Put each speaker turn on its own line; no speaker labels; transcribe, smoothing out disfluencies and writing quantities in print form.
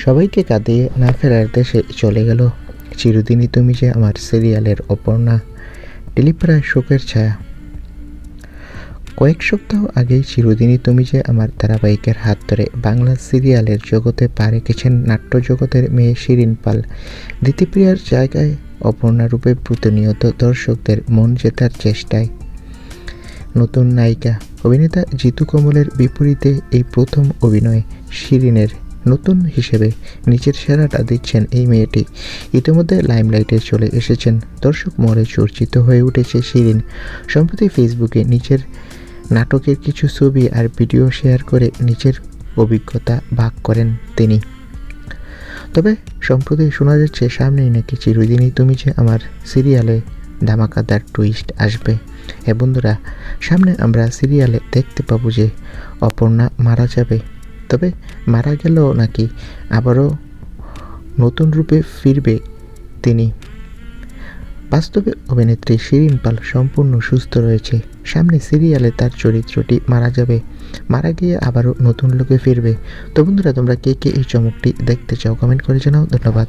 সবাইকে কাঁদিয়ে না ফেরার দেশে চলে গেল চিরদিনই তুমি যে আমার সিরিয়ালের অপর্ণা। টেলিপ্রায় শোকের ছায়া। কয়েক সপ্তাহ আগেই চিরদিনই তুমি যে আমার ধারাবাহিকের হাত ধরে বাংলা সিরিয়ালের জগতে পা রেখেছেন নাট্য জগতের মেয়ে শিরিন পাল। দিতিপ্রিয়ার জায়গায় অপর্ণা রূপে প্রতিনিয়ত দর্শকদের মন জেতার চেষ্টায় নতুন নায়িকা। অভিনেতা জিতু কমলের বিপরীতে এই প্রথম অভিনয় শিরিনের। নতুন হিসেবে নিজের সেরাটা দিচ্ছেন এই মেয়েটি। ইতিমধ্যে লাইমলাইটে চলে এসেছেন, দর্শক মহলে চর্চিত হয়ে উঠেছে শিরিন। সম্প্রতি ফেসবুকে নিজের নাটকের কিছু ছবি আর ভিডিও শেয়ার করে নিজের অভিজ্ঞতা ভাগ করেন তিনি। তবে সম্প্রতি শোনা যাচ্ছে সামনেই নাকি চিরদিনই তুমি যে আমার সিরিয়ালে ধামাকাদার টুইস্ট আসবে। হ্যাঁ বন্ধুরা, সামনে আমরা সিরিয়ালে দেখতে পাবো যে অপর্ণা মারা যাবে। তবে মারা গেলেও নাকি আবারও নতুন রূপে ফিরবে তিনি। বাস্তবে অভিনেত্রী শিরিন পাল সম্পূর্ণ সুস্থ রয়েছে। সামনে সিরিয়ালে তার চরিত্রটি মারা যাবে, মারা গিয়ে আবারও নতুন লোকে ফিরবে। তো বন্ধুরা, তোমরা কে কে এই চমকটি দেখতে চাও কমেন্ট করে জানাও। ধন্যবাদ।